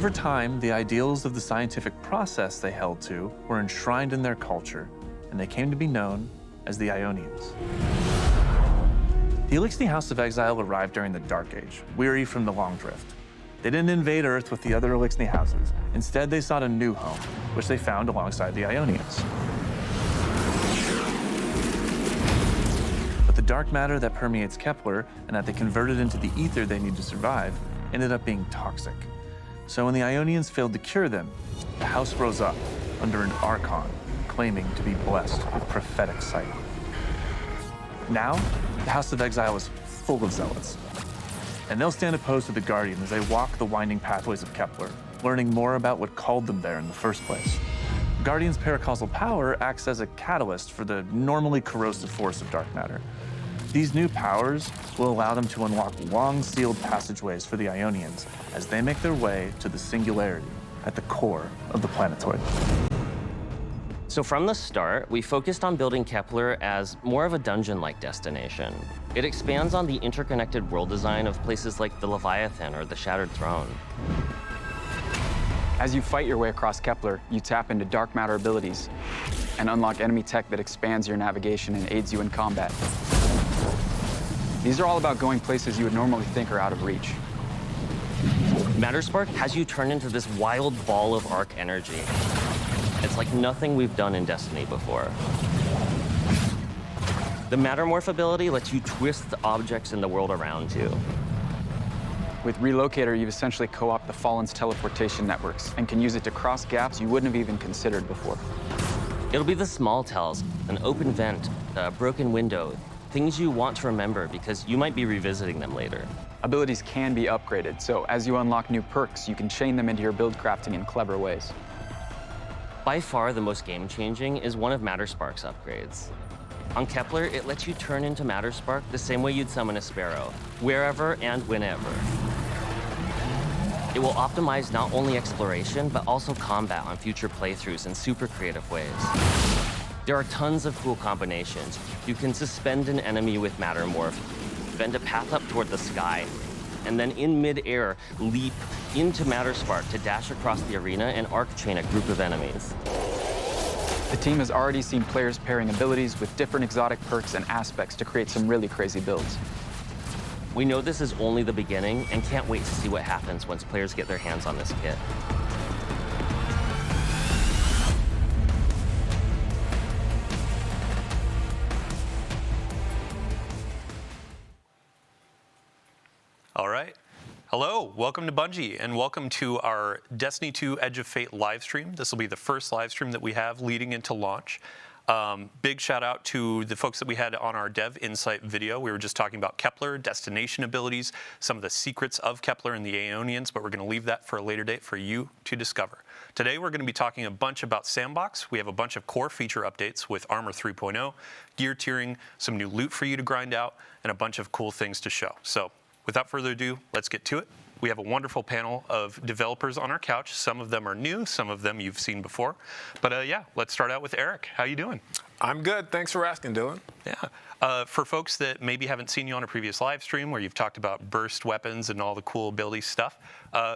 over time, the ideals of the scientific process they held to were enshrined in their culture, and they came to be known as the Ionians. The Elixni House of Exile arrived during the Dark Age, weary from the Long Drift. They didn't invade Earth with the other Elixni houses. Instead, they sought a new home, which they found alongside the Ionians. But the dark matter that permeates Kepler and that they converted into the ether they need to survive ended up being toxic. So when the Ionians failed to cure them, the house rose up under an archon claiming to be blessed with prophetic sight. Now, the House of Exile is full of zealots, and they'll stand opposed to the Guardian as they walk the winding pathways of Kepler, learning more about what called them there in the first place. Guardian's paracausal power acts as a catalyst for the normally corrosive force of dark matter. These new powers will allow them to unlock long sealed passageways for the Ionians as they make their way to the singularity at the core of the planetoid. So from the start, we focused on building Kepler as more of a dungeon-like destination. It expands on the interconnected world design of places like the Leviathan or the Shattered Throne. As you fight your way across Kepler, you tap into dark matter abilities and unlock enemy tech that expands your navigation and aids you in combat. These are all about going places you would normally think are out of reach. Matterspark has you turn into this wild ball of arc energy. It's like nothing we've done in Destiny before. The Mattermorph ability lets you twist the objects in the world around you. With Relocator, you've essentially co-opted the Fallen's teleportation networks and can use it to cross gaps you wouldn't have even considered before. It'll be the small tells, an open vent, a broken window, things you want to remember because you might be revisiting them later. Abilities can be upgraded, so as you unlock new perks, you can chain them into your build crafting in clever ways. By far, the most game-changing is one of Matterspark's upgrades. On Kepler, it lets you turn into Matterspark the same way you'd summon a sparrow, wherever and whenever. It will optimize not only exploration, but also combat on future playthroughs in super creative ways. There are tons of cool combinations. You can suspend an enemy with Mattermorph, bend a path up toward the sky, and then in mid-air, leap into Matterspark to dash across the arena and arc chain a group of enemies. The team has already seen players pairing abilities with different exotic perks and aspects to create some really crazy builds. We know this is only the beginning and can't wait to see what happens once players get their hands on this kit. All right. Hello, welcome to Bungie, and welcome to our Destiny 2 Edge of Fate live stream. This will be the first live stream that we have leading into launch. Big shout out to the folks that we had on our Dev Insight video. We were just talking about Kepler, destination abilities, some of the secrets of Kepler and the Aeonians, but we're going to leave that for a later date for you to discover. Today we're going to be talking a bunch about Sandbox. We have a bunch of core feature updates with Armor 3.0, gear tiering, some new loot for you to grind out, and a bunch of cool things to show. So without further ado, let's get to it. We have a wonderful panel of developers on our couch. Some of them are new, some of them you've seen before. But yeah, let's start out with Eric. How you doing? I'm good. Thanks for asking, Dylan. Yeah. For folks that maybe haven't seen you on a previous live stream where you've talked about burst weapons and all the cool ability stuff,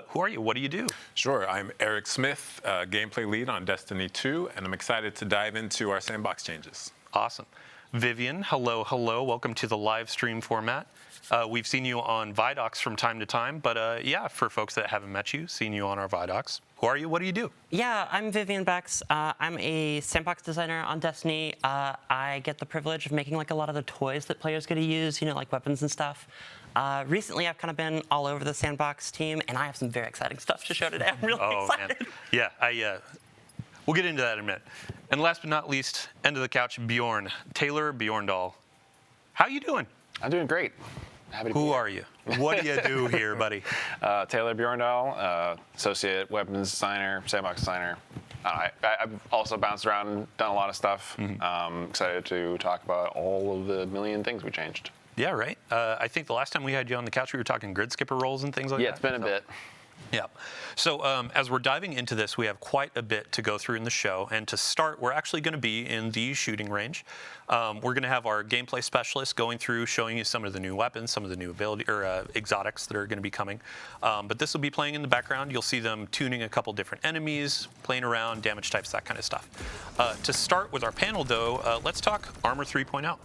who are you? What do you do? Sure. I'm Eric Smith, gameplay lead on Destiny 2, and I'm excited to dive into our sandbox changes. Awesome. Vivian, hello, hello. Welcome to the live stream format. We've seen you on Vidocs from time to time, but yeah, for folks that haven't met you, seen you on our Vidocs. Who are you? What do you do? Yeah, I'm Vivian Bex. I'm a sandbox designer on Destiny. I get the privilege of making like a lot of the toys that players get to use, you know, like weapons and stuff. Recently, I've kind of been all over the sandbox team, and I have some very exciting stuff to show today. I'm really excited. Man. Yeah, we'll get into that in a minute. And last but not least, end of the couch, Bjorn. Taylor Bjorndal. How you doing? I'm doing great. Who are you? What do you do here, buddy? Taylor Bjorndal, associate weapons designer, sandbox designer. I've also bounced around and done a lot of stuff. Excited to talk about all of the million things we changed. Yeah, right. I think the last time we had you on the couch, we were talking grid skipper roles and things like that. Yeah, it's been a bit. Yep. So as we're diving into this, we have quite a bit to go through in the show. And to start, we're actually going to be in the shooting range. We're going to have our gameplay specialist going through, showing you some of the new weapons, some of the new ability or exotics that are going to be coming. But this will be playing in the background. You'll see them tuning a couple different enemies, playing around, damage types, that kind of stuff. To start with our panel, though, let's talk Armor 3.0.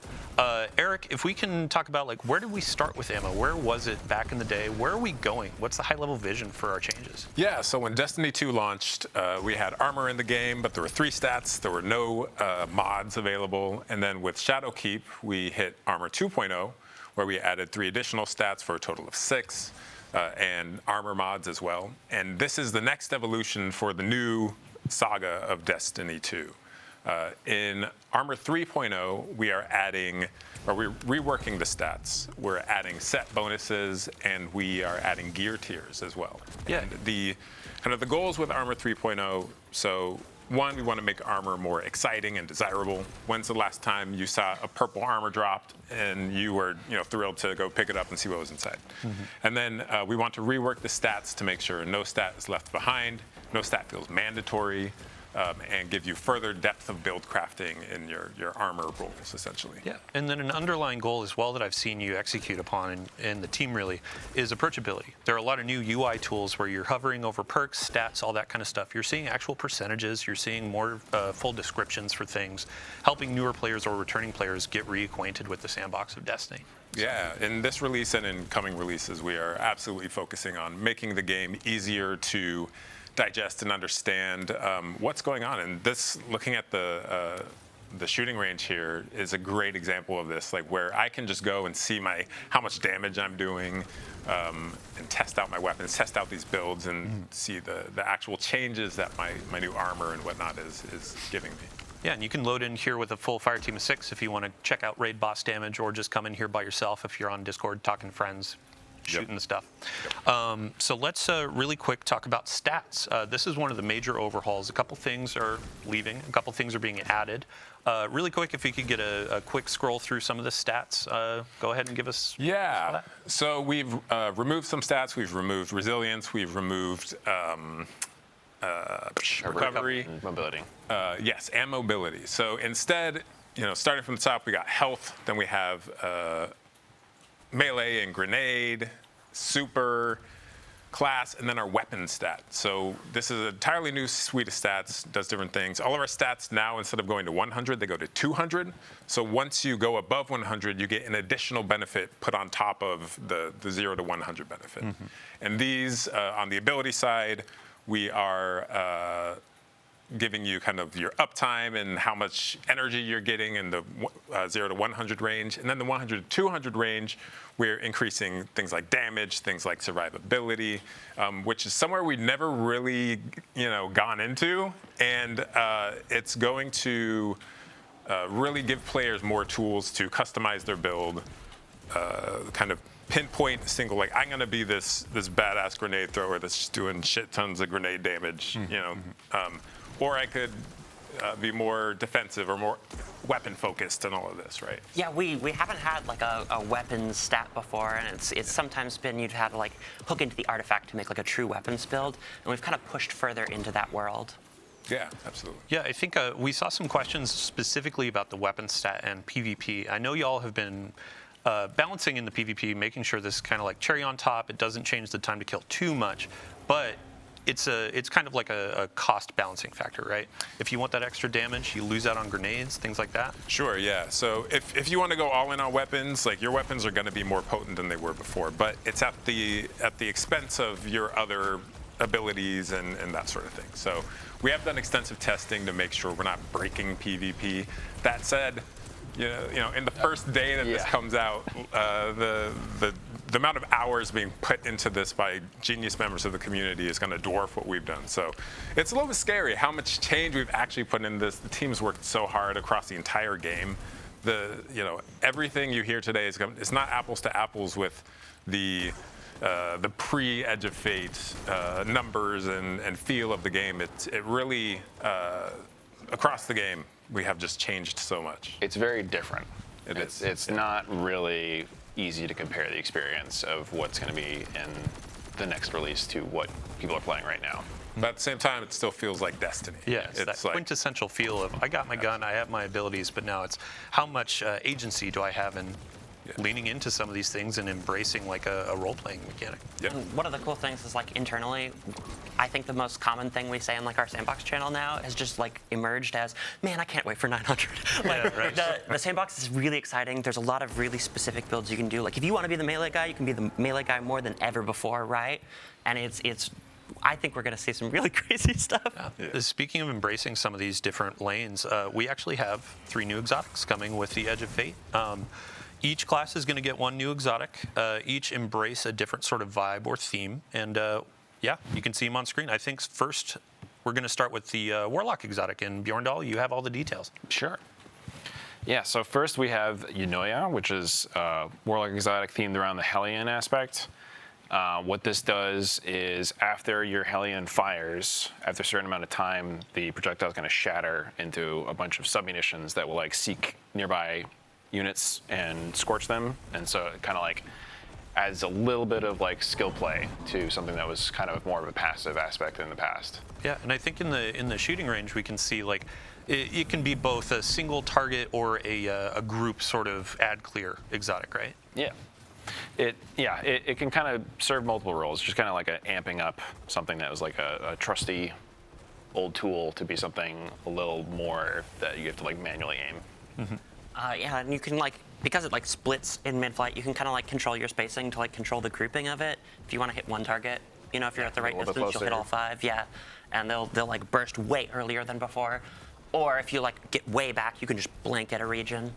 Eric, if we can talk about, like, where did we start with ammo? Where was it back in the day? Where are we going? What's the high-level vision for our changes? Yeah, so when Destiny 2 launched, we had armor in the game, but there were 3 stats. There were no mods available. And then with Shadowkeep, we hit Armor 2.0, where we added 3 additional stats for a total of 6, and armor mods as well. And this is the next evolution for the new saga of Destiny 2. In Armor 3.0, we are adding, or we're reworking the stats. We're adding set bonuses, and we are adding gear tiers as well. Yeah. And the kind of the goals with Armor 3.0, so one, we want to make armor more exciting and desirable. When's the last time you saw a purple armor dropped and you were, thrilled to go pick it up and see what was inside? And then we want to rework the stats to make sure no stat is left behind, no stat feels mandatory, and give you further depth of build crafting in your armor roles, essentially. Yeah, and then an underlying goal as well that I've seen you execute upon in the team really is approachability. There are a lot of new UI tools where you're hovering over perks, stats, all that kind of stuff. You're seeing actual percentages, you're seeing more full descriptions for things, helping newer players or returning players get reacquainted with the sandbox of Destiny. Yeah, in this release and in coming releases, we are absolutely focusing on making the game easier to digest and understand what's going on. And this, looking at the shooting range here, is a great example of this, like where I can just go and see how much damage I'm doing, and test out my weapons, test out these builds, and see the actual changes that my new armor and whatnot is giving me. Yeah, and you can load in here with a full fire team of 6 if you want to check out raid boss damage, or just come in here by yourself if you're on Discord talking to friends, shooting the stuff. So let's really quick talk about stats. This is one of the major overhauls. A couple things are leaving, a couple things are being added. Really quick, if you could get a quick scroll through some of the stats, go ahead and give us. Yeah, so we've removed some stats. We've removed resilience. We've removed recovery. Mobility. Yes, and mobility. So instead, starting from the top, we got health. Then we have melee and grenade, super, class, and then our weapon stat. So this is an entirely new suite of stats, does different things. All of our stats now, instead of going to 100, they go to 200. So once you go above 100, you get an additional benefit put on top of the 0 to 100 benefit. And these, on the ability side, we are giving you kind of your uptime and how much energy you're getting in the 0 to 100 range. And then the 100 to 200 range, we're increasing things like damage, things like survivability, which is somewhere we've never really, gone into. And it's going to really give players more tools to customize their build, kind of pinpoint single, like, I'm going to be this badass grenade thrower that's just doing shit tons of grenade damage, or I could be more defensive or more weapon focused and all of this, right? Yeah, we haven't had like a weapons stat before, and it's sometimes been you'd have to like hook into the artifact to make like a true weapons build, and we've kind of pushed further into that world. Yeah, absolutely. Yeah, I think we saw some questions specifically about the weapon stat and PvP. I know y'all have been balancing in the PvP, making sure this is kind of like cherry on top. It doesn't change the time to kill too much, but it's kind of like a cost balancing factor, right? If you want that extra damage, you lose out on grenades, things like that. Sure, yeah. So if you want to go all in on weapons, like your weapons are going to be more potent than they were before, but it's at the expense of your other abilities and that sort of thing. So we have done extensive testing to make sure we're not breaking PvP. That said, in the first day that this comes out, the amount of hours being put into this by genius members of the community is going to dwarf what we've done. So it's a little bit scary how much change we've actually put in this. The team's worked so hard across the entire game. Everything you hear today is not apples to apples with the pre-Edge of Fate numbers and feel of the game. It really, across the game, we have just changed so much. It's very different. It's not really easy to compare the experience of what's going to be in the next release to what people are playing right now. But at the same time, it still feels like Destiny. Yeah, it's that like, quintessential feel of I got my gun, I have my abilities, but now it's how much agency do I have in leaning into some of these things and embracing like a role-playing mechanic. yeah. One of the cool things is like internally, I think the most common thing we say on like our sandbox channel now has just like emerged as, man, I can't wait for 900. Like right. the sandbox is really exciting. There's a lot of really specific builds you can do. Like if you want to be the melee guy, you can be the melee guy more than ever before, right? And it's I think we're going to see some really crazy stuff. Speaking of embracing some of these different lanes, we actually have 3 new exotics coming with the Edge of Fate. Each class is going to get 1 new exotic. Each embrace a different sort of vibe or theme. And yeah, you can see them on screen. I think first we're going to start with the Warlock exotic. And Bjorndal, you have all the details. Sure. Yeah, so first we have Yunoya, which is Warlock exotic themed around the Hellion aspect. What this does is after your Hellion fires, after a certain amount of time, the projectile is going to shatter into a bunch of submunitions that will like seek nearby units and scorch them. And so it kind of like adds a little bit of like skill play to something that was kind of more of a passive aspect in the past. Yeah, and I think in the shooting range we can see like it can be both a single target or a group sort of ad clear exotic, right? Yeah. It can kind of serve multiple roles, just kind of like amping up something that was like a trusty old tool to be something a little more that you have to like manually aim. Mm-hmm. Yeah, and you can like, because it like splits in mid-flight, you can kind of like control your spacing to like control the grouping of it. If you want to hit one target, you know, if you're at the right distance, you'll hit all 5, yeah. And they'll like burst way earlier than before. Or if you like get way back, you can just blanket a region.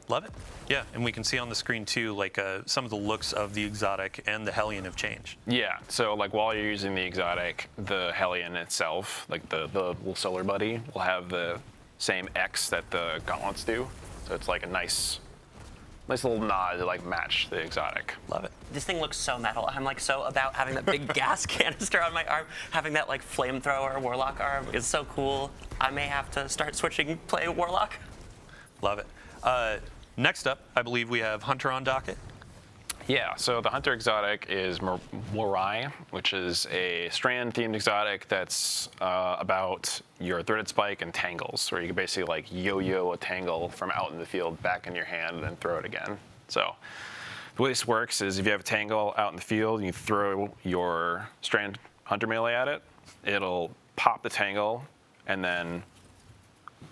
Love it. Yeah, and we can see on the screen too, like some of the looks of the exotic and the Hellion have changed. Yeah, so like while you're using the exotic, the Hellion itself, like the little solar buddy, will have the same X that the gauntlets do. So it's like a nice little nod to like match the exotic. Love it. This thing looks so metal. I'm like so about having that big gas canister on my arm. Having that like flamethrower warlock arm is so cool. I may have to start switching play warlock. Love it. Next up, I believe we have Hunter on docket. Yeah, so the Hunter exotic is Morai, which is a strand-themed exotic that's about your threaded spike and tangles, where you can basically like yo-yo a tangle from out in the field back in your hand and then throw it again. So the way this works is if you have a tangle out in the field, you throw your strand Hunter melee at it, it'll pop the tangle and then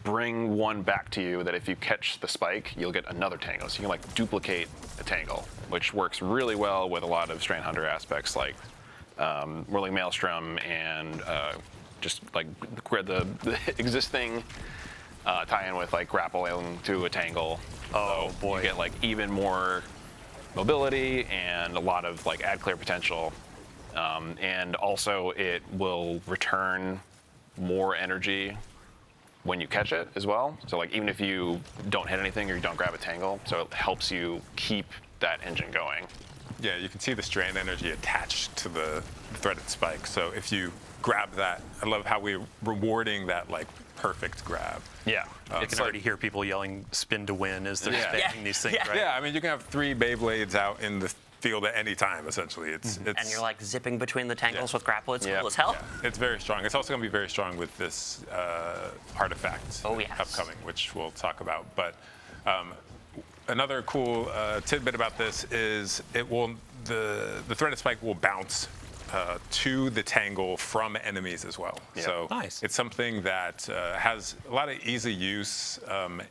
bring one back to you that if you catch the spike, you'll get another tangle. So you can like duplicate a tangle, which works really well with a lot of Strand Hunter aspects like Whirling Maelstrom and just like the existing tie-in with like grappling to a tangle. Oh, so boy. You get like even more mobility and a lot of like ad clear potential. And also it will return more energy when you catch it as well. So like even if you don't hit anything or you don't grab a tangle, so it helps you keep that engine going. Yeah, you can see the strand energy attached to the threaded spike. So if you grab that, I love how we're rewarding that like perfect grab. Yeah. You can already hear people yelling "spin to win" as they're spamming these things, right? Yeah, I mean you can have 3 Beyblades out in the field at any time, essentially. It's And you're like zipping between the tangles with grapple. It's Yeah. cool as hell. Yeah, it's very strong. It's also going to be very strong with this artifact Yes. upcoming, which we'll talk about. But another cool tidbit about this is the threaded spike will bounce to the tangle from enemies as well. Yeah. So Nice. it's something that has a lot of easy use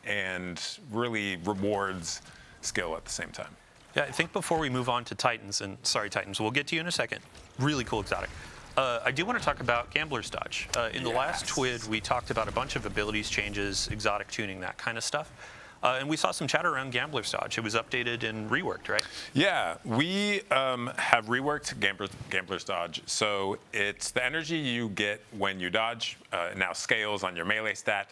and really rewards skill at the same time. Yeah, I think before we move on to Titans, and sorry Titans, we'll get to you in a second. Really cool exotic. I do want to talk about Gambler's Dodge. In the last TWID, we talked about a bunch of abilities changes, exotic tuning, that kind of stuff. And we saw some chatter around Gambler's Dodge. It was updated and reworked, right? Yeah, we have reworked Gambler's Dodge. So it's the energy you get when you dodge. It now scales on your melee stat,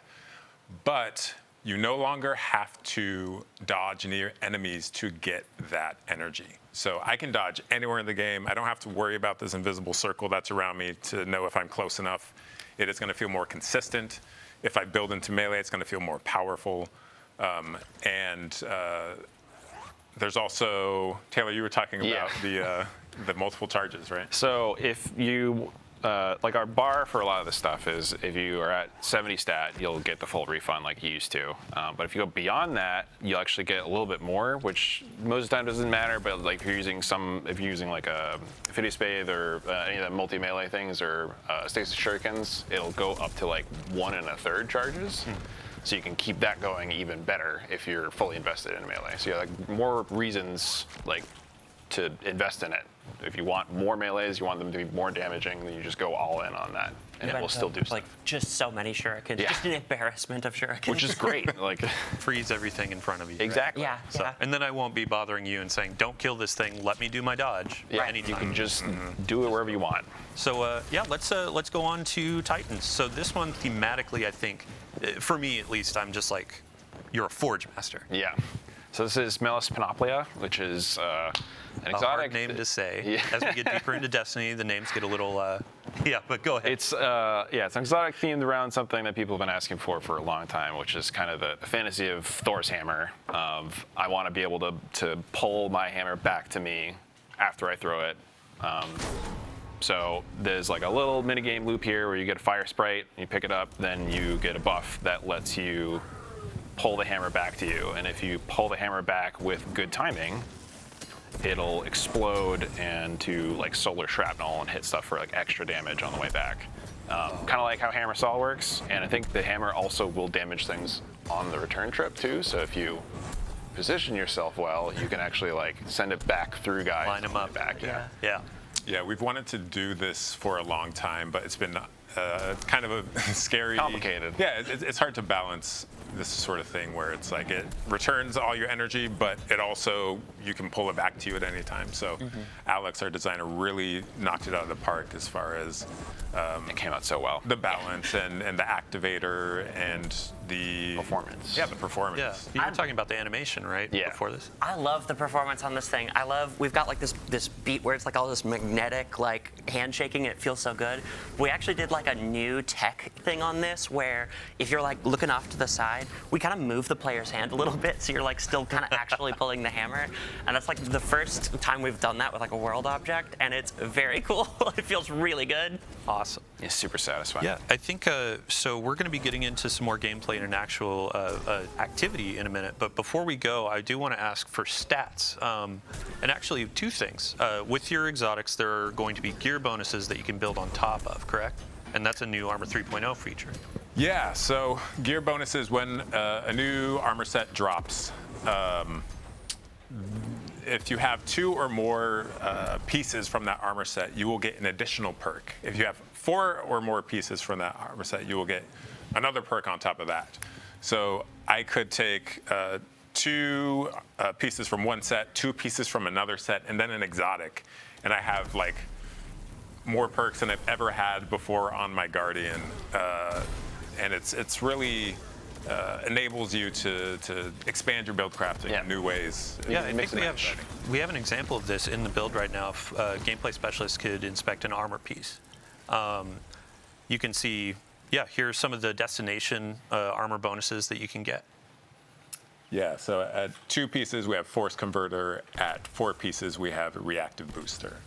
but you no longer have to dodge near enemies to get that energy. So I can dodge anywhere in the game. I don't have to worry about this invisible circle that's around me to know if I'm close enough. It is going to feel more consistent. If I build into melee, it's going to feel more powerful. there's also, Taylor, you were talking about Yeah. the multiple charges, right? So if you, like our bar for a lot of this stuff is if you are at 70 stat, you'll get the full refund like you used to. But if you go beyond that, you'll actually get a little bit more, which most of the time doesn't matter. But like if you're using like a Affinity Spade or any of the multi-melee things or Stasis Shurikens, it'll go up to like 1 1/3 charges. So you can keep that going even better if you're fully invested in melee. So you have like more reasons like to invest in it. If you want more melees, you want them to be more damaging, then you just go all in on that, and it will still do like stuff. just so many shurikens, Yeah. just an embarrassment of shurikens. Which is great. Like Freeze everything in front of you. right? exactly. yeah, So, yeah. and then I won't be bothering you and saying, don't kill this thing, let me do my dodge. Yeah, anytime. you can just do it wherever you want. So yeah, let's go on to Titans. So this one thematically, I think, for me at least, I'm just like, you're a Forge Master. Yeah. So this is Melis Panoplia, which is an A exotic hard name to say. Yeah. As we get deeper into Destiny, the names get a little, yeah, but go ahead. It's it's an exotic themed around something that people have been asking for a long time, which is kind of the fantasy of Thor's hammer. Of I want to be able to pull my hammer back to me after I throw it. So there's like a little minigame loop here where you get a fire sprite, you pick it up, then you get a buff that lets you pull the hammer back to you. And if you pull the hammer back with good timing, it'll explode into like solar shrapnel and hit stuff for like extra damage on the way back. Kind of like how Hammer Saw works. And I think the hammer also will damage things on the return trip too. So if you position yourself well, you can actually like send it back through guys. Line 'em on the up. Back, yeah. Yeah. Yeah, we've wanted to do this for a long time, but it's been kind of a scary... Complicated. Yeah, it's hard to balance this sort of thing where it's like it returns all your energy, but it also, you can pull it back to you at any time. So Alex, our designer, really knocked it out of the park as far as It came out so well. the balance and the activator and the... Performance. Yeah, the performance. Yeah. You were talking about the animation, right? Yeah. Before this? I love the performance on this thing. We've got like this beat where it's like all this magnetic like handshaking. It feels so good. We actually did like a new tech thing on this where if you're like looking off to the side, we kind of move the player's hand a little bit so you're like still kind of actually pulling the hammer. And that's like the first time we've done that with like a world object, and it's very cool. It feels really good. Awesome. It's super satisfying. Yeah, I think so. We're going to be getting into some more gameplay and an actual activity in a minute. But before we go, I do want to ask for stats. And actually, two things. With your exotics, there are going to be gear bonuses that you can build on top of, correct? And that's a new Armor 3.0 feature. Yeah, so gear bonuses when a new armor set drops. If you have 2 or more pieces from that armor set, you will get an additional perk. If you have 4 or more pieces from that armor set, you will get another perk on top of that. So I could take 2 pieces from one set, 2 pieces from another set, and then an exotic. And I have like more perks than I've ever had before on my Guardian. And it's really enables you to expand your build crafting in new ways. Yeah, I It think makes it we exciting. have an example of this in the build right now. If a gameplay specialist could inspect an armor piece, you can see, yeah, here's some of the destination armor bonuses that you can get. Yeah, so at 2 pieces we have Force Converter. At 4 pieces we have Reactive Booster.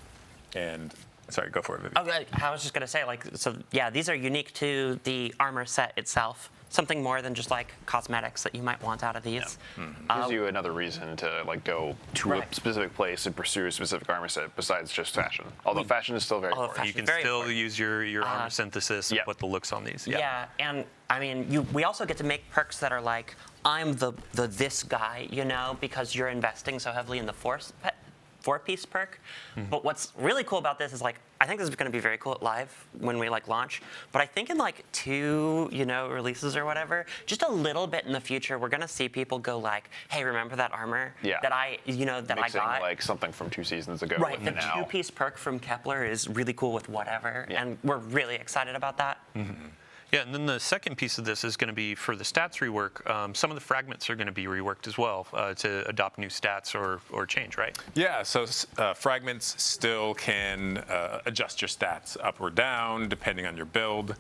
And sorry, go for it, Vivi. Oh, I was just gonna say, like, so yeah, these are unique to the armor set itself. Something more than just like cosmetics that you might want out of these. Gives you another reason to like go to Right. a specific place and pursue a specific armor set besides just fashion. Although fashion is still very Although important. You can Very still important. use your armor synthesis and yeah. put the looks on these. Yeah, and I mean, we also get to make perks that are like, I'm the this guy, you know, because you're investing so heavily in the 4-piece perk. But what's really cool about this is like, I think this is going to be very cool at live when we like launch. But I think in like 2, releases or whatever, just a little bit in the future, we're going to see people go like, hey, remember that armor Yeah. that I Mixing got? like something from 2 seasons ago. Right, with the now. 2-piece perk from Kepler is really cool with whatever, and we're really excited about that. Yeah, and then the second piece of this is going to be for the stats rework. Some of the fragments are going to be reworked as well to adopt new stats or change, right? Yeah, so fragments still can adjust your stats up or down depending on your build.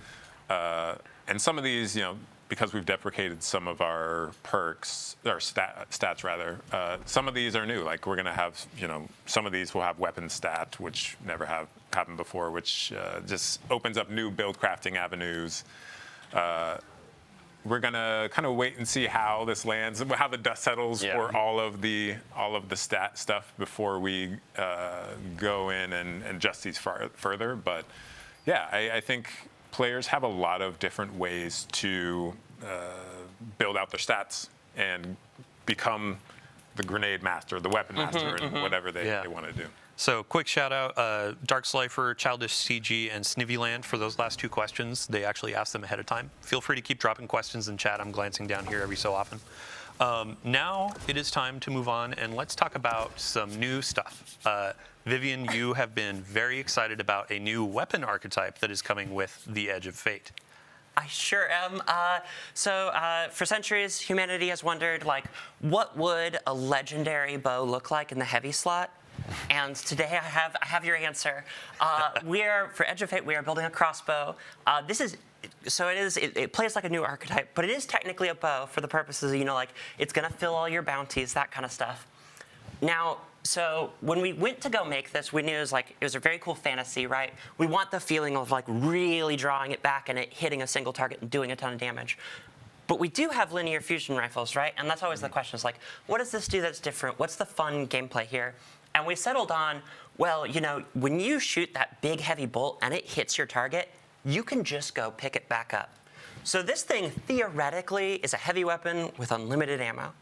And some of these, because we've deprecated some of our perks, or stats rather, some of these are new. Like we're going to have, some of these will have weapon stat, which never have happened before, which just opens up new build crafting avenues. We're going to kind of wait and see how this lands, how the dust settles for all of the stat stuff before we go in and adjust these further. But yeah, I think players have a lot of different ways to build out their stats and become the grenade master, the weapon master, and whatever they want to do. So quick shout out, Dark Slifer, Childish CG, and Snivvyland for those last 2 questions. They actually asked them ahead of time. Feel free to keep dropping questions in chat. I'm glancing down here every so often. Now it is time to move on, and let's talk about some new stuff. Vivian, you have been very excited about a new weapon archetype that is coming with the Edge of Fate. I sure am. For centuries, humanity has wondered, what would a legendary bow look like in the heavy slot? And today I have your answer. For Edge of Fate, we are building a crossbow. It plays like a new archetype, but it is technically a bow for the purposes of, it's gonna fill all your bounties, that kind of stuff. Now, so when we went to go make this, we knew it was a very cool fantasy, right? We want the feeling of really drawing it back and it hitting a single target and doing a ton of damage. But we do have linear fusion rifles, right? And that's always the question, is what does this do that's different? What's the fun gameplay here? And we settled on, well, when you shoot that big heavy bolt and it hits your target, you can just go pick it back up. So this thing theoretically is a heavy weapon with unlimited ammo.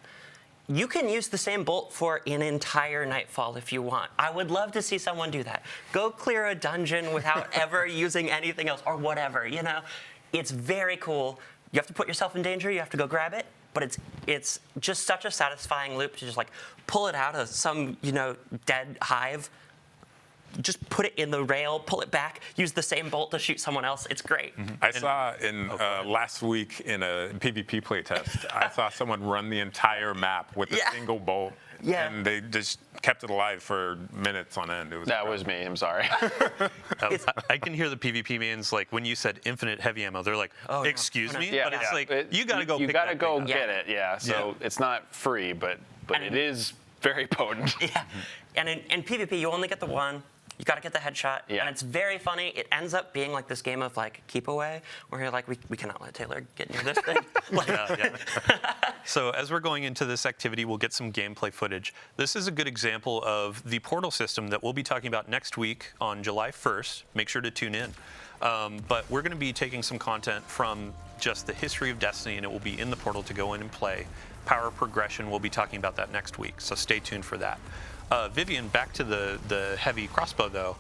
You can use the same bolt for an entire nightfall if you want. I would love to see someone do that. Go clear a dungeon without ever using anything else or whatever, It's very cool. You have to put yourself in danger. You have to go grab it. But it's just such a satisfying loop to just pull it out of some dead hive, just put it in the rail, pull it back, use the same bolt to shoot someone else. It's great. I saw last week in a PvP playtest, I saw someone run the entire map with a single bolt. Yeah. And they just kept it alive for minutes on end. That was me. I'm sorry. I can hear the PvP mans when you said infinite heavy ammo, they're like, excuse me? Yeah. But it's you gotta go you pick gotta that go thing up. get it, So it's not free, but it is very potent. Yeah. And in PvP, you only get the one. You got to get the headshot, and it's very funny. It ends up being this game of keep away, where you're we cannot let Taylor get near this thing. So as we're going into this activity, we'll get some gameplay footage. This is a good example of the portal system that we'll be talking about next week on July 1st. Make sure to tune in. But we're going to be taking some content from just the history of Destiny, and it will be in the portal to go in and play. Power progression, we'll be talking about that next week, so stay tuned for that. Vivian, back to the heavy crossbow, though.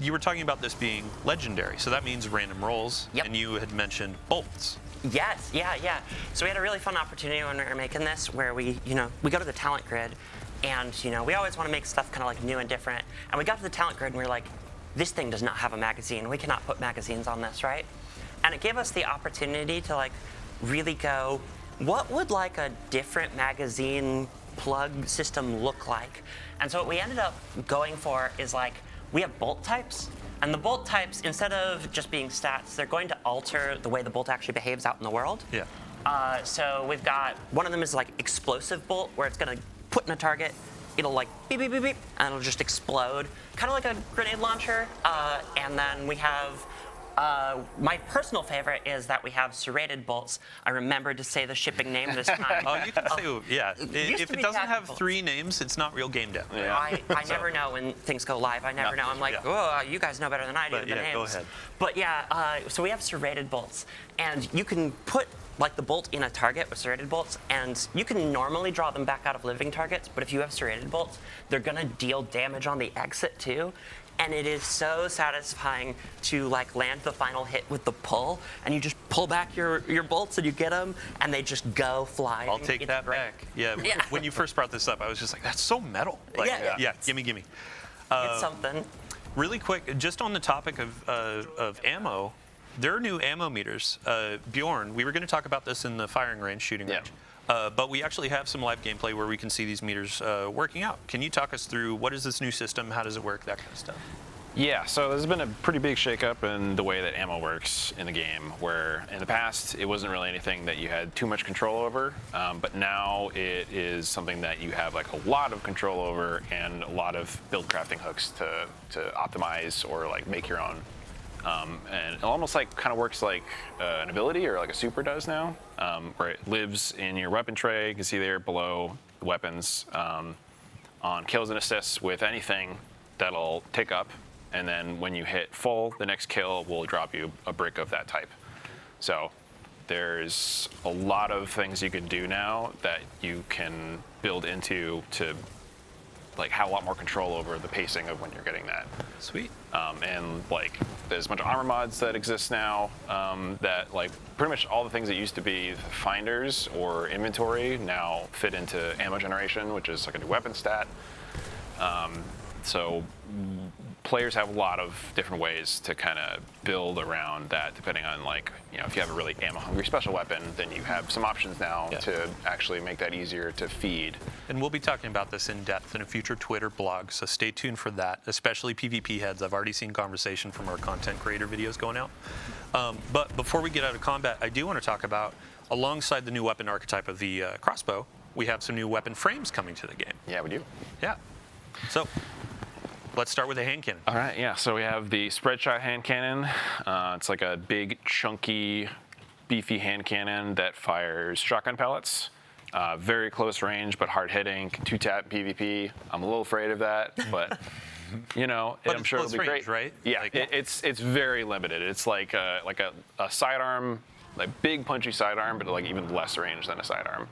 You were talking about this being legendary, so that means random rolls, and you had mentioned bolts. Yes, yeah. So we had a really fun opportunity when we were making this, where we go to the talent grid, and we always want to make stuff kind of new and different. And we got to the talent grid, and we were this thing does not have a magazine. We cannot put magazines on this, right? And it gave us the opportunity to really go, what would a different magazine plug system look like? And so what we ended up going for is we have bolt types, and the bolt types, instead of just being stats, they're going to alter the way the bolt actually behaves out in the world. Yeah. So we've got one of them is explosive bolt, where it's going to put in a target, it'll beep beep beep beep, and it'll just explode, kind of like a grenade launcher. And then we have my personal favorite is that we have serrated bolts. I remembered to say the shipping name this time. Oh, you can say, If it doesn't have 3 names, it's not real game dev. Yeah. I never know when things go live. I never know. I'm oh, you guys know better than I do the names. Go ahead. But so we have serrated bolts, and you can put the bolt in a target with serrated bolts, and you can normally draw them back out of living targets, but if you have serrated bolts, they're gonna deal damage on the exit too. And it is so satisfying to land the final hit with the pull, and you just pull back your bolts and you get them, and they just go fly. I'll take that back. Yeah. When you first brought this up, I was just that's so metal. Gimme. It's something. Really quick, just on the topic of ammo, there are new ammo meters. Bjorn, we were going to talk about this in the firing range, shooting range. But we actually have some live gameplay where we can see these meters working out. Can you talk us through what is this new system? How does it work? That kind of stuff. Yeah, so there's been a pretty big shakeup in the way that ammo works in the game, where in the past it wasn't really anything that you had too much control over, but now it is something that you have like a lot of control over and a lot of build crafting hooks to optimize or like make your own. And it almost like kind of works like an ability or like a super does now, where it lives in your weapon tray. You can see there below the weapons on kills and assists with anything that'll tick up. And then when you hit full, the next kill will drop you a brick of that type. So there's a lot of things you can do now that you can build into to like have a lot more control over the pacing of when you're getting that. Sweet. And like there's a bunch of armor mods that exist now that like pretty much all the things that used to be finders or inventory now fit into ammo generation, which is like a new weapon stat. So players have a lot of different ways to kind of build around that, depending on like, you know, if you have a really ammo-hungry special weapon, then you have some options now to actually make that easier to feed. And we'll be talking about this in depth in a future Twitter blog, so stay tuned for that, especially PvP heads. I've already seen conversation from our content creator videos going out. But before we get out of combat, I do want to talk about, alongside the new weapon archetype of the crossbow, we have some new weapon frames coming to the game. Yeah, we do. Yeah. So let's start with the hand cannon. All right, yeah, so we have the spread shot hand cannon. It's like a big, chunky, beefy hand cannon that fires shotgun pellets. Very close range, but hard hitting, 2-tap PvP. I'm a little afraid of that, but you know, But I'm it's sure it'll close be range, great. right? Yeah, Like- it's very limited. It's like a sidearm, like big punchy sidearm, but like even less range than a sidearm.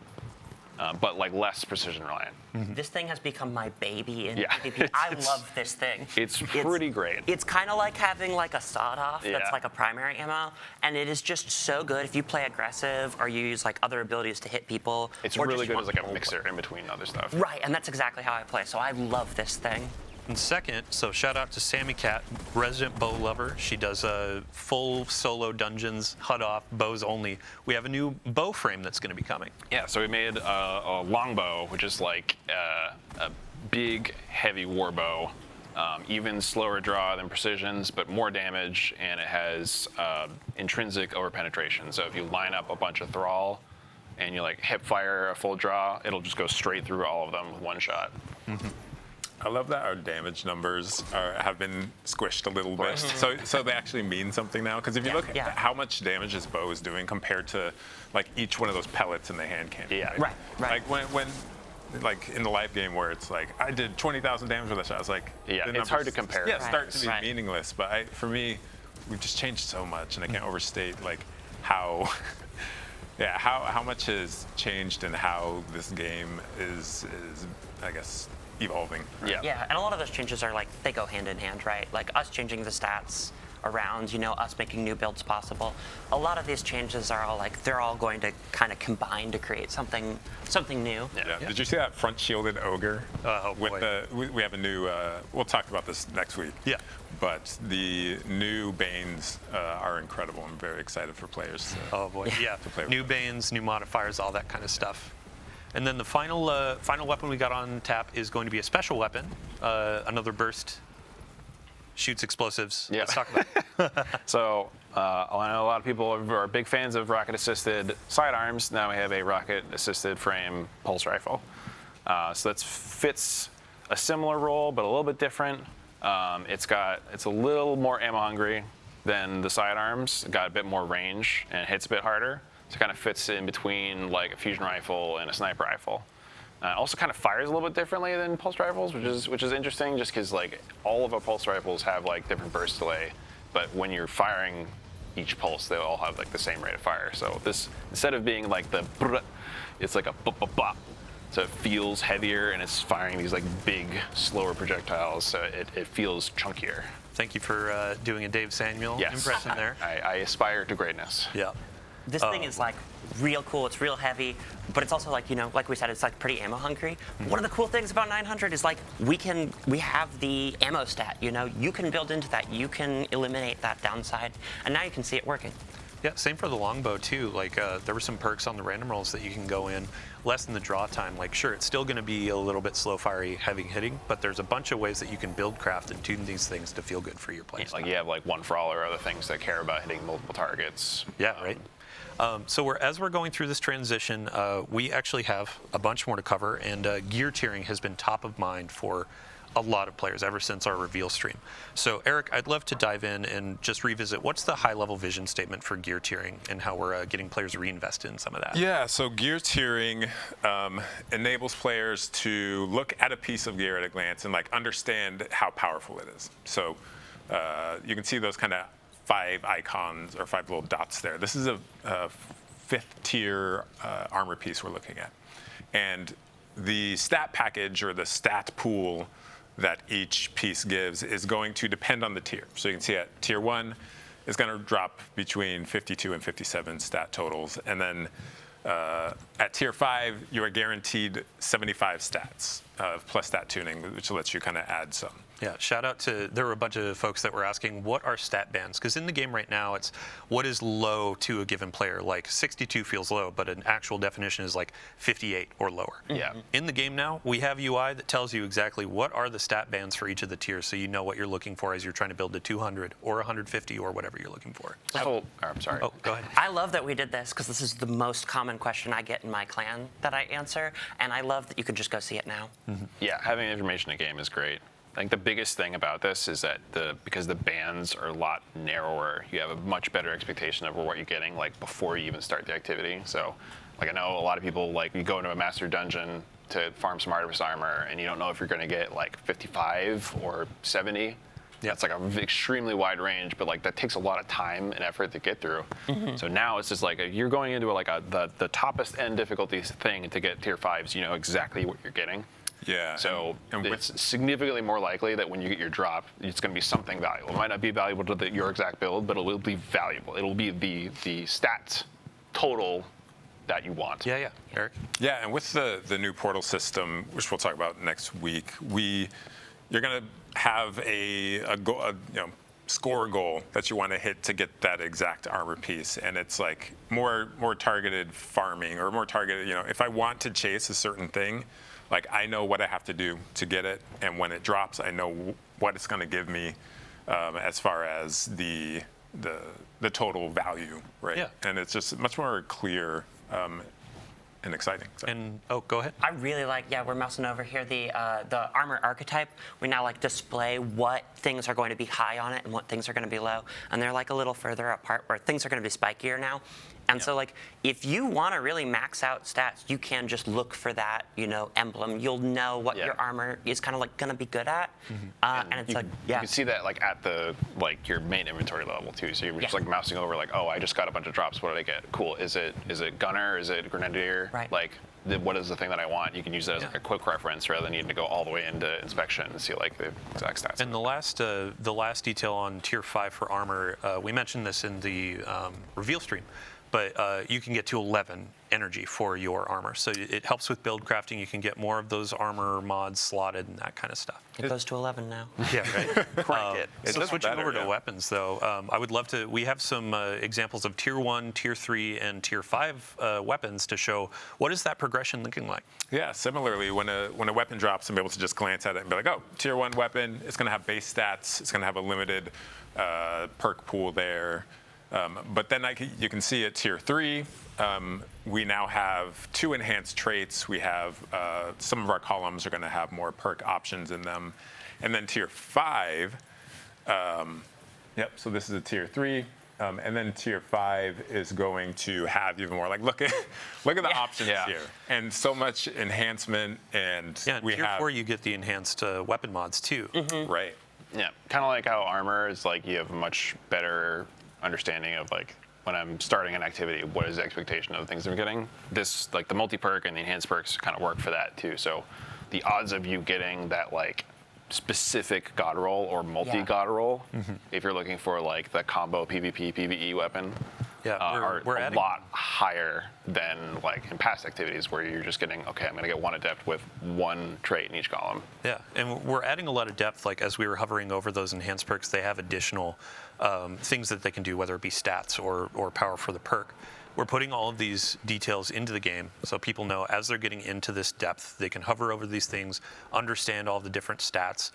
But like less precision reliant. This thing has become my baby in Yeah. PvP. I love this thing. It's pretty great. It's kind of like having like a sawed-off Yeah. that's like a primary ammo, and it is just so good if you play aggressive or you use like other abilities to hit people. It's or really just good want as like a to mixer in between other stuff. Right, and that's exactly how I play. So I love this thing. And second, so shout out to Sammy Cat, resident bow lover. She does full solo dungeons, HUD off, bows only. We have a new bow frame that's going to be coming. Yeah, so we made a longbow, which is like a big, heavy war bow. Even slower draw than precisions, but more damage, and it has intrinsic over penetration. So if you line up a bunch of thrall and you like hip fire a full draw, it'll just go straight through all of them with one shot. I love that our damage numbers have been squished a little bit, so they actually mean something now. Because if you look at how much damage this bow is doing compared to like each one of those pellets in the hand cannon. Yeah. Right. Like when like in the live game where it's like I did 20,000 damage with a shot. It's like Yeah, the it's hard to numbers, compare. Yeah, start to be Right. meaningless. But for me, we've just changed so much, and I can't overstate like how. Yeah, how much has changed and how this game is I guess evolving. Right? Yeah. Yeah, and a lot of those changes are like, they go hand in hand, right? Like us changing the stats around, you know, us making new builds possible. A lot of these changes are all like, they're all going to kind of combine to create something new. Yeah. Did you see that front shielded ogre? Oh, with boy. we have a new. We'll talk about this next week. Yeah. But the new Banes are incredible. I'm very excited for players. Oh boy, yeah. play with New them. banes, new modifiers, all that kind of stuff. And then the final weapon we got on tap is going to be a special weapon, another burst, shoots explosives. Yeah. Let's talk about it. So I know a lot of people are big fans of rocket-assisted sidearms. Now we have a rocket-assisted frame pulse rifle. So that fits a similar role, but a little bit different. It's a little more ammo-hungry than the sidearms. Got a bit more range and hits a bit harder. So it kind of fits in between like a fusion rifle and a sniper rifle. Also kind of fires a little bit differently than pulse rifles, which is interesting just because like all of our pulse rifles have like different burst delay, but when you're firing each pulse, they all have like the same rate of fire. So this, instead of being like the brr, it's like a bop bop bop. So it feels heavier and it's firing these like big, slower projectiles. So it feels chunkier. Thank you for doing a Dave Samuel impression there. I aspire to greatness. Yeah. This thing is like real cool. It's real heavy, but it's also like, you know, like we said, it's like pretty ammo hungry. One of the cool things about 900 is like we have the ammo stat. You know, you can build into that. You can eliminate that downside, and now you can see it working. Yeah, same for the longbow too. Like there were some perks on the random rolls that you can go in, less than the draw time. Like sure, it's still going to be a little bit slow fiery, heavy hitting, but there's a bunch of ways that you can build craft and tune these things to feel good for your play. Like you have like one for all or other things that care about hitting multiple targets. Yeah, right. So as we're going through this transition, we actually have a bunch more to cover, and gear tiering has been top of mind for a lot of players ever since our reveal stream. So Eric, I'd love to dive in and just revisit what's the high-level vision statement for gear tiering and how we're getting players reinvested in some of that. Yeah, so gear tiering enables players to look at a piece of gear at a glance and like understand how powerful it is. So you can see those kind of 5 icons or 5 little dots there. This is a 5th tier armor piece we're looking at. And the stat package or the stat pool that each piece gives is going to depend on the tier. So you can see at tier 1 is going to drop between 52 and 57 stat totals. And then at tier 5, you are guaranteed 75 stats plus stat tuning, which lets you kind of add some. Yeah, shout out to, there were a bunch of folks that were asking, what are stat bands? Because in the game right now, it's what is low to a given player. Like 62 feels low, but an actual definition is like 58 or lower. Yeah. In the game now, we have UI that tells you exactly what are the stat bands for each of the tiers, so you know what you're looking for as you're trying to build a 200 or 150 or whatever you're looking for. I'm sorry. Oh, go ahead. I love that we did this because this is the most common question I get in my clan that I answer, and I love that you can just go see it now. Yeah, having information in game is great. I think the biggest thing about this is that because the bands are a lot narrower, you have a much better expectation of what you're getting like before you even start the activity. So, like I know a lot of people like you go into a master dungeon to farm some artifice armor, and you don't know if you're going to get like 55 or 70. Yeah, it's like an extremely wide range, but like that takes a lot of time and effort to get through. So now it's just like you're going into like the toppest end difficulty thing to get tier 5s. You know exactly what you're getting. Yeah. So it's significantly more likely that when you get your drop, it's going to be something valuable. It might not be valuable to your exact build, but it will be valuable. It'll be the stats total that you want. Yeah, Eric? Yeah, and with the new portal system, which we'll talk about next week, you're going to have a score goal that you want to hit to get that exact armor piece, and it's like more targeted farming or more targeted. If I want to chase a certain thing, like I know what I have to do to get it, and when it drops, I know what it's going to give me as far as the total value, right? Yeah. And it's just much more clear and exciting. So. And go ahead. I really like, we're mousing over here, the armor archetype. We now like display what things are going to be high on it and what things are going to be low. And they're like a little further apart where things are going to be spikier now. And so like, if you want to really max out stats, you can just look for that, emblem. You'll know what your armor is kind of like going to be good at. And it's you can see that like at your main inventory level too. So you're just like mousing over like, oh, I just got a bunch of drops. What did I get? Cool. Is it gunner? Is it grenadier? Right. Like, what is the thing that I want? You can use that as like a quick reference rather than needing to go all the way into inspection and see like the exact stats. And the last detail on tier 5 for armor, we mentioned this in the reveal stream, but you can get to 11 energy for your armor. So it helps with build crafting. You can get more of those armor mods slotted and that kind of stuff. It goes to 11 now. Yeah, right. Crank it. So switching over to weapons, though, I would love to. We have some examples of tier 1, tier 3, and tier 5 weapons to show what is that progression looking like. Yeah, similarly, when a weapon drops, I'm able to just glance at it and be like, oh, tier 1 weapon, it's going to have base stats, it's going to have a limited perk pool there. But then you can see at tier 3, we now have 2 enhanced traits. We have some of our columns are going to have more perk options in them. And then tier 5, so this is a tier 3. And then tier 5 is going to have even more. Like look at the options here, and so much enhancement. And tier 4 you get the enhanced weapon mods too. Right. Yeah, kind of like how armor is like you have a much better understanding of like when I'm starting an activity, what is the expectation of the things I'm getting. This like the multi-perk and the enhanced perks kind of work for that too. So the odds of you getting that like specific god roll or multi-god roll, if you're looking for like the combo PvP, PvE weapon, Yeah, are adding a lot higher than like in past activities where you're just getting, okay, I'm going to get 1 adept with 1 trait in each column. Yeah, and we're adding a lot of depth. Like as we were hovering over those enhanced perks, they have additional things that they can do, whether it be stats or power for the perk. We're putting all of these details into the game so people know as they're getting into this depth, they can hover over these things, understand all the different stats.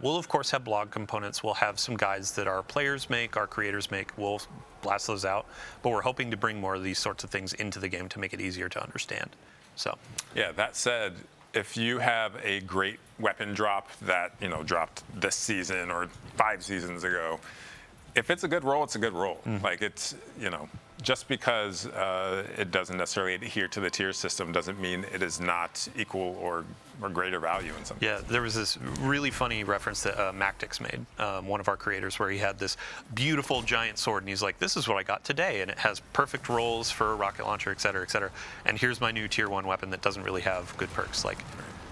We'll, of course, have blog components. We'll have some guides that our players make, our creators make. We'll blast those out. But we're hoping to bring more of these sorts of things into the game to make it easier to understand. So, Yeah, that said, if you have a great weapon drop that, dropped this season or 5 seasons ago, if it's a good roll, it's a good roll. Like it's, just because it doesn't necessarily adhere to the tier system doesn't mean it is not equal or greater value in some yeah, there was this really funny reference that Mactix made, one of our creators, where he had this beautiful giant sword, and he's like, this is what I got today, and it has perfect rolls for a rocket launcher, et cetera, and here's my new tier 1 weapon that doesn't really have good perks. Like,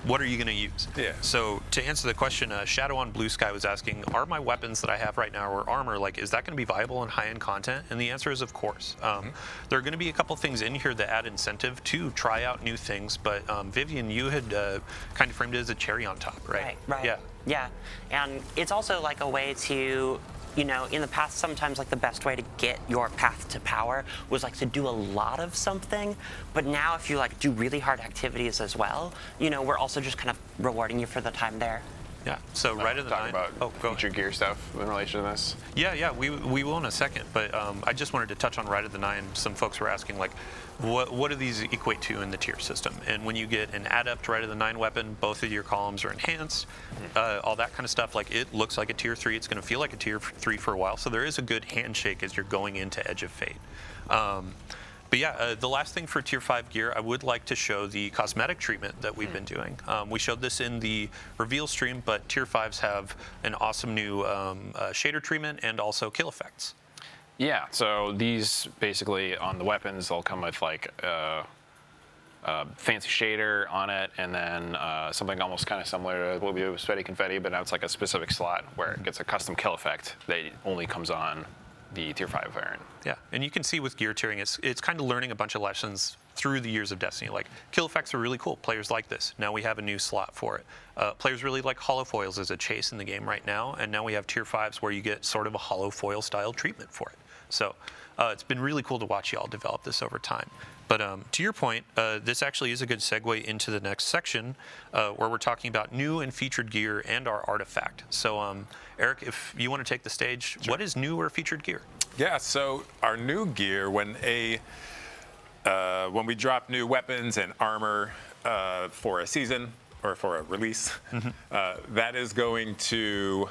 what are you going to use? Yeah. So to answer the question, Shadow on Blue Sky was asking, are my weapons that I have right now or armor, like, is that going to be viable in high-end content? And the answer is, of course. There are going to be a couple things in here that add incentive to try out new things, but Vivian, you had kind of framed it as a cherry on top, right? Right. Yeah, and it's also like a way to, in the past, sometimes like the best way to get your path to power was like to do a lot of something. But now if you like do really hard activities as well, we're also just kind of rewarding you for the time there. Yeah, so right at the Talk 9. about future gear stuff in relation to this. Yeah, we will in a second, but I just wanted to touch on right at the 9. Some folks were asking, like, what do these equate to in the tier system? And when you get an adept right at the 9 weapon, both of your columns are enhanced, all that kind of stuff. Like, it looks like a tier 3. It's going to feel like a tier 3 for a while. So there is a good handshake as you're going into Edge of Fate. But yeah, the last thing for Tier 5 gear, I would like to show the cosmetic treatment that we've been doing. We showed this in the reveal stream, but Tier 5s have an awesome new shader treatment and also kill effects. Yeah, so these basically on the weapons, they'll come with like a fancy shader on it, and then something almost kind of similar to what we do with Sweaty Confetti, but now it's like a specific slot where it gets a custom kill effect that only comes on the Tier 5 variant. Yeah, and you can see with gear tiering, it's kind of learning a bunch of lessons through the years of Destiny. Like, kill effects are really cool. Players like this. Now we have a new slot for it. Players really like hollow foils as a chase in the game right now, and now we have Tier 5s where you get sort of a hollow foil style treatment for it. So it's been really cool to watch y'all develop this over time. But to your point, this actually is a good segue into the next section where we're talking about new and featured gear and our artifact. So Eric, if you want to take the stage, What is new or featured gear? Yeah, so our new gear, when we drop new weapons and armor for a season or for a release, that is going to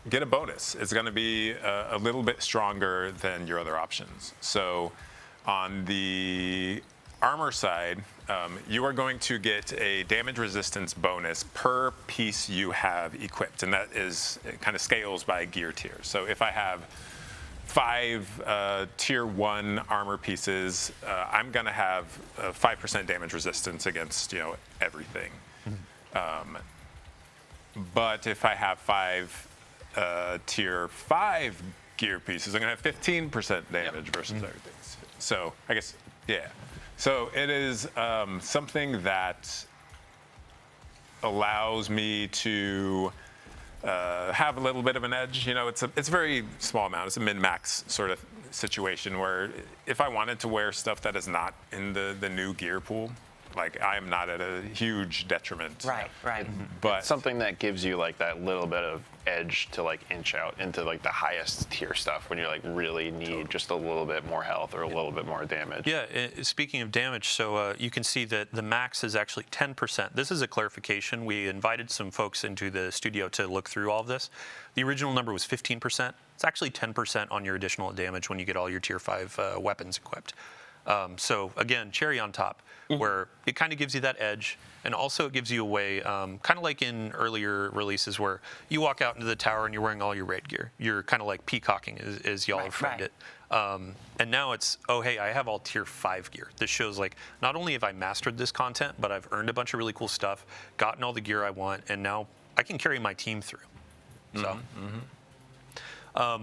get a bonus. It's going to be a little bit stronger than your other options. So on the armor side, you are going to get a damage resistance bonus per piece you have equipped, and that is, it kind of scales by gear tier. So if I have 5 tier 1 armor pieces, I'm going to have 5% damage resistance against everything. But if I have 5 tier 5 gear pieces, I'm going to have 15% damage versus everything. So I guess, yeah. So it is something that allows me to have a little bit of an edge. It's a very small amount. It's a min-max sort of situation where if I wanted to wear stuff that is not in the new gear pool, like I am not at a huge detriment. Right. But something that gives you like that little bit of edge to like inch out into like the highest tier stuff when you like really need just a little bit more health or a little bit more damage. Yeah, speaking of damage, so you can see that the max is actually 10%. This is a clarification. We invited some folks into the studio to look through all of this. The original number was 15%. It's actually 10% on your additional damage when you get all your tier 5 weapons equipped. So again, cherry on top, where it kind of gives you that edge, and also it gives you a way, kind of like in earlier releases where you walk out into the tower and you're wearing all your raid gear. You're kind of like peacocking, as y'all have framed it. And now it's, oh, hey, I have all tier 5 gear. This shows like, not only have I mastered this content, but I've earned a bunch of really cool stuff, gotten all the gear I want, and now I can carry my team through. So.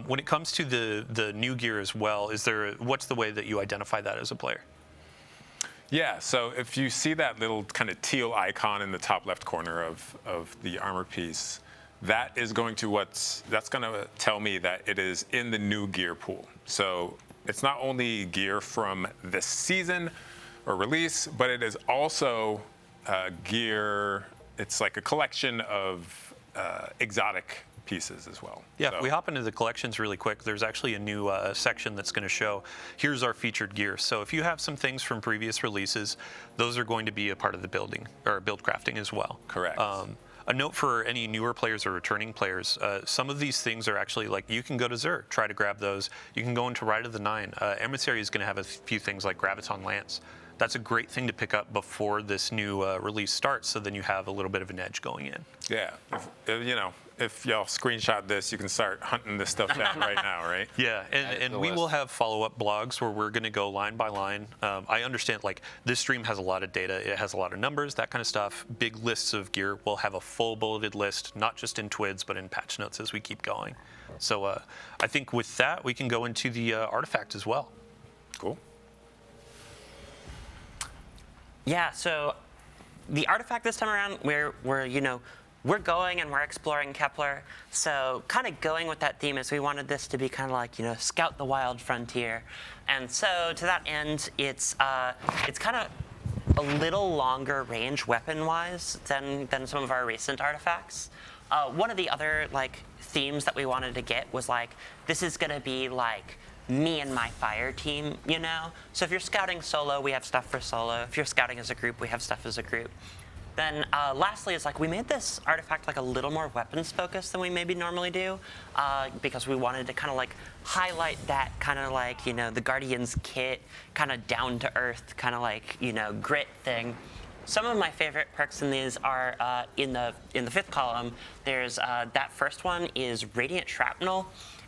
When it comes to the new gear as well, what's the way that you identify that as a player? Yeah, so if you see that little kind of teal icon in the top left corner of the armor piece, that is going to that's going to tell me that it is in the new gear pool. So it's not only gear from this season or release, but it is also gear. It's like a collection of exotic pieces as well. Yeah, so. if we hop into the collections really quick, there's actually a new section that's going to show, here's our featured gear. So if you have some things from previous releases, those are going to be a part of the build crafting as well. Correct. A note for any newer players or returning players, some of these things are actually like, you can go to Xur, try to grab those. You can go into Rite of the Nine. Emissary is going to have a few things like Graviton Lance. That's a great thing to pick up before this new release starts, so then you have a little bit of an edge going in. Yeah, if y'all screenshot this, you can start hunting this stuff down right now, right? Yeah, and we will have follow-up blogs where we're going to go line by line. I understand, like, this stream has a lot of data. It has a lot of numbers, that kind of stuff. Big lists of gear. We'll have a full bulleted list, not just in TWIDs, but in patch notes as we keep going. So I think with that, we can go into the artifact as well. Cool. Yeah, so the artifact this time around, we're going and we're exploring Kepler. So kind of going with that theme is we wanted this to be kind of like, scout the wild frontier. And so to that end, it's kind of a little longer range weapon-wise than some of our recent artifacts. One of the other themes that we wanted to get was this is going to be me and my fire team, So if you're scouting solo, we have stuff for solo. If you're scouting as a group, we have stuff as a group. Then lastly is we made this artifact a little more weapons focused than we maybe normally do, because we wanted to kind of highlight that kind of the Guardian's kit, kind of down to earth, kind of grit thing. Some of my favorite perks in these are in the fifth column. There's that first one is Radiant Shrapnel.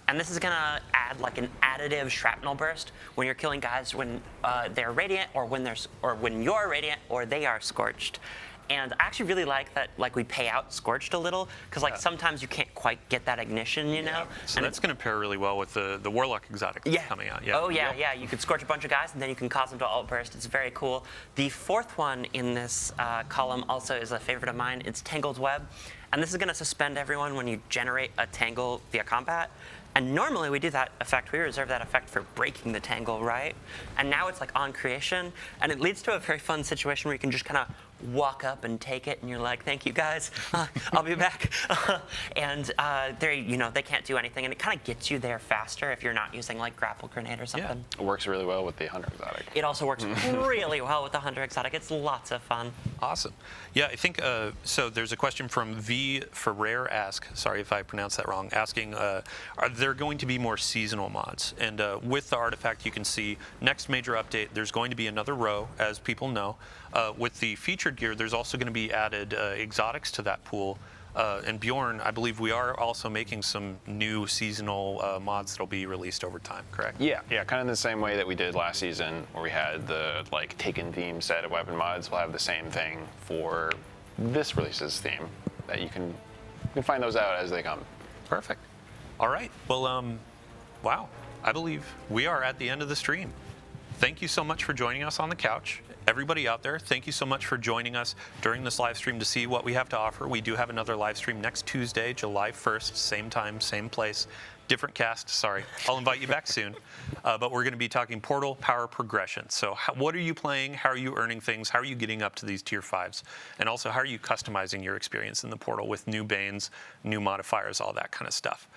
And this is going to add an additive shrapnel burst when you're killing guys when they're radiant, or when you're radiant or they are scorched. And I actually really like that we pay out scorched a little, because sometimes you can't quite get that ignition, Yeah. So that's going to pair really well with the Warlock exotic that's coming out. Yeah. Oh yeah. You could scorch a bunch of guys and then you can cause them to alt burst. It's very cool. The fourth one in this column also is a favorite of mine. It's Tangled Web. And this is going to suspend everyone when you generate a tangle via combat. And normally we do that effect, we reserve that effect for breaking the tangle, right? And now it's on creation, and it leads to a very fun situation where you can just kind of walk up and take it, and you're like, thank you guys, I'll be back. And they can't do anything, and it kind of gets you there faster if you're not using grapple grenade or something. It works really well with the Hunter exotic. It also works really well with the Hunter exotic. It's lots of fun. Awesome. Yeah, I think, so there's a question from V Ferrer sorry if I pronounced that wrong, asking, are there going to be more seasonal mods? And with the artifact, you can see next major update, there's going to be another row, as people know. With the featured gear, there's also going to be added exotics to that pool. And Bjorn, I believe we are also making some new seasonal mods that'll be released over time, correct? Yeah, kind of the same way that we did last season, where we had the Taken theme set of weapon mods. We'll have the same thing for this release's theme. That you can find those out as they come. Perfect. All right. Well, wow. I believe we are at the end of the stream. Thank you so much for joining us on the couch. Everybody out there, thank you so much for joining us during this live stream to see what we have to offer. We do have another live stream next Tuesday, July 1st, same time, same place. Different cast, sorry. I'll invite you back soon. But we're going to be talking Portal power progression. So what are you playing? How are you earning things? How are you getting up to these tier 5s? And also, how are you customizing your experience in the Portal with new banes, new modifiers, all that kind of stuff?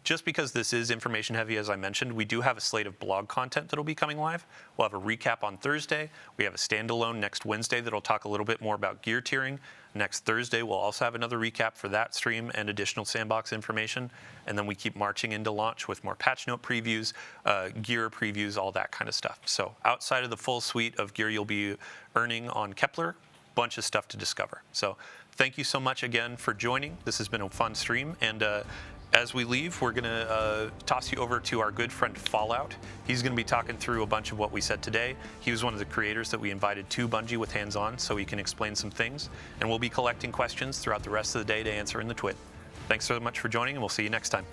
Just because this is information heavy, as I mentioned, we do have a slate of blog content that'll be coming live. We'll have a recap on Thursday. We have a standalone next Wednesday that'll talk a little bit more about gear tiering. Next Thursday, we'll also have another recap for that stream and additional sandbox information. And then we keep marching into launch with more patch note previews, gear previews, all that kind of stuff. So outside of the full suite of gear you'll be earning on Kepler, bunch of stuff to discover. So thank you so much again for joining. This has been a fun stream. And as we leave, we're going to toss you over to our good friend Fallout. He's going to be talking through a bunch of what we said today. He was one of the creators that we invited to Bungie with hands-on, so he can explain some things. And we'll be collecting questions throughout the rest of the day to answer in the TWID. Thanks so much for joining, and we'll see you next time.